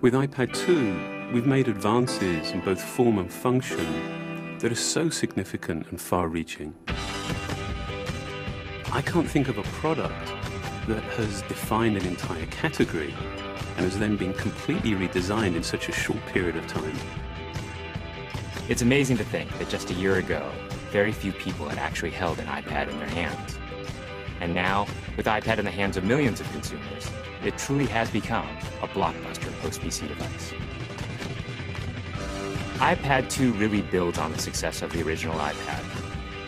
With iPad 2, we've made advances in both form and function that are so significant and far-reaching. I can't think of a product that has defined an entire category and has then been completely redesigned in such a short period of time. It's amazing to think that just a year ago, very few people had actually held an iPad in their hands. And now, with iPad in the hands of millions of consumers, it truly has become a blockbuster post-PC device. iPad 2 really builds on the success of the original iPad.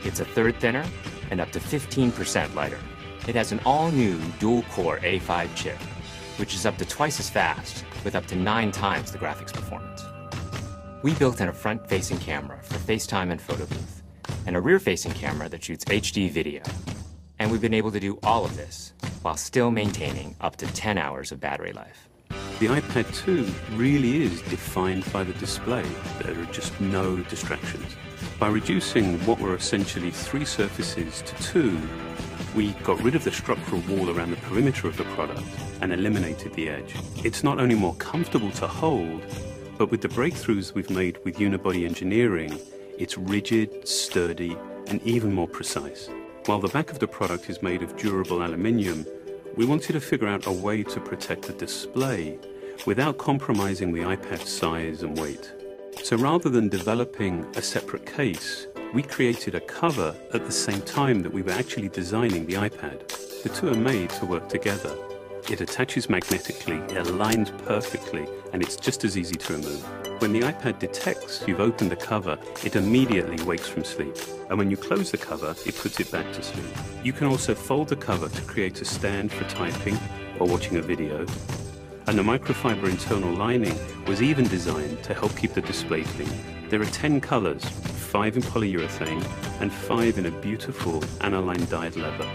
It's a third thinner and up to 15% lighter. It has an all-new dual-core A5 chip, which is up to twice as fast, with up to 9 times the graphics performance. We built in a front-facing camera for FaceTime and photo booth, and a rear-facing camera that shoots HD video. And we've been able to do all of this while still maintaining up to 10 hours of battery life. The iPad 2 really is defined by the display. There are just no distractions. By reducing what were essentially 3 surfaces to 2, we got rid of the structural wall around the perimeter of the product and eliminated the edge. It's not only more comfortable to hold, but with the breakthroughs we've made with unibody engineering, it's rigid, sturdy, and even more precise. While the back of the product is made of durable aluminium, we wanted to figure out a way to protect the display without compromising the iPad's size and weight. So rather than developing a separate case, we created a cover at the same time that we were actually designing the iPad. The two are made to work together. It attaches magnetically, it aligns perfectly, and it's just as easy to remove. When the iPad detects you've opened the cover, it immediately wakes from sleep. And when you close the cover, it puts it back to sleep. You can also fold the cover to create a stand for typing or watching a video. And the microfiber internal lining was even designed to help keep the display clean. There are 10 colors, 5 in polyurethane and 5 in a beautiful aniline dyed leather.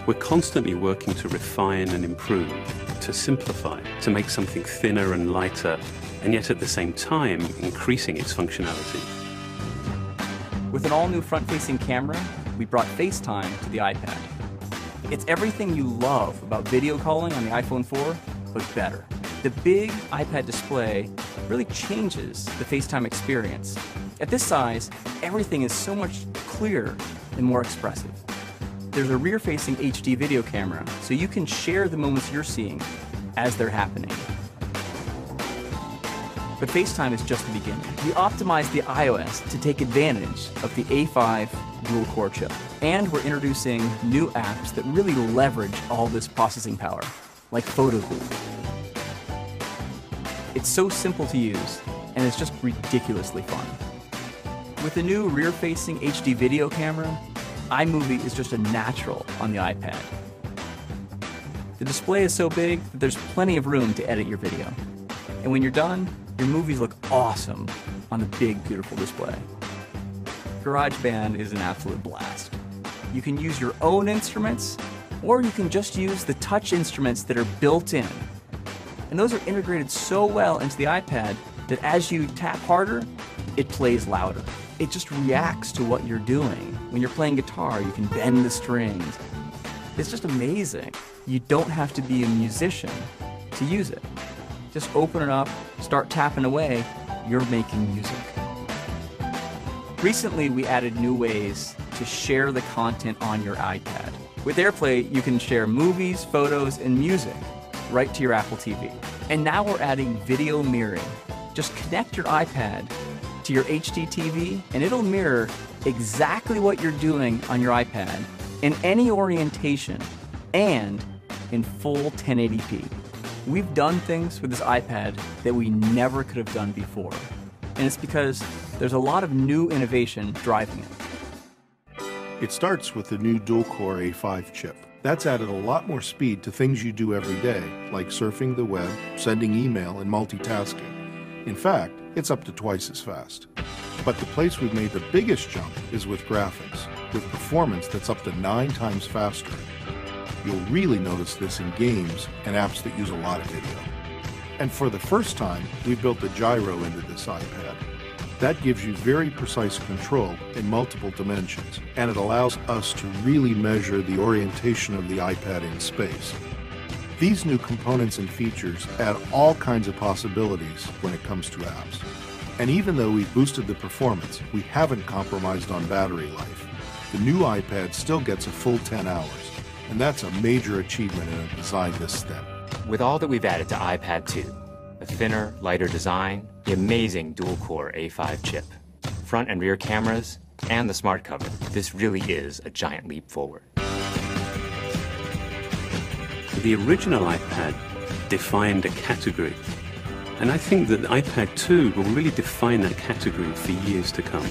We're constantly working to refine and improve, to simplify, to make something thinner and lighter, and yet at the same time increasing its functionality. With an all-new front-facing camera, we brought FaceTime to the iPad. It's everything you love about video calling on the iPhone 4, but better. The big iPad display really changes the FaceTime experience. At this size, everything is so much clearer and more expressive. There's a rear-facing HD video camera, so you can share the moments you're seeing as they're happening. But FaceTime is just the beginning. We optimized the iOS to take advantage of the A5 dual-core chip. And we're introducing new apps that really leverage all this processing power, like Photo Booth. It's so simple to use, and it's just ridiculously fun. With the new rear-facing HD video camera, iMovie is just a natural on the iPad. The display is so big that there's plenty of room to edit your video. And when you're done, your movies look awesome on the big, beautiful display. GarageBand is an absolute blast. You can use your own instruments, or you can just use the touch instruments that are built in. And those are integrated so well into the iPad that as you tap harder, it plays louder. It just reacts to what you're doing. When you're playing guitar, you can bend the strings. It's just amazing. You don't have to be a musician to use it. Just open it up, start tapping away, you're making music. Recently, we added new ways to share the content on your iPad. With AirPlay, you can share movies, photos, and music right to your Apple TV. And now we're adding video mirroring. Just connect your iPad to your HD TV, and it'll mirror exactly what you're doing on your iPad in any orientation and in full 1080p. We've done things with this iPad that we never could have done before. And it's because there's a lot of new innovation driving it. It starts with the new dual-core A5 chip. That's added a lot more speed to things you do every day, like surfing the web, sending email, and multitasking. In fact, it's up to twice as fast. But the place we've made the biggest jump is with graphics, with performance that's up to 9 times faster. You'll really notice this in games and apps that use a lot of video. And for the first time, we built a gyro into this iPad. That gives you very precise control in multiple dimensions, and it allows us to really measure the orientation of the iPad in space. These new components and features add all kinds of possibilities when it comes to apps. And even though we've boosted the performance, we haven't compromised on battery life. The new iPad still gets a full 10 hours, and that's a major achievement in a design this thin. With all that we've added to iPad 2, a thinner, lighter design, the amazing dual-core A5 chip, front and rear cameras, and the smart cover, this really is a giant leap forward. The original iPad defined a category, and I think that iPad 2 will really define that category for years to come.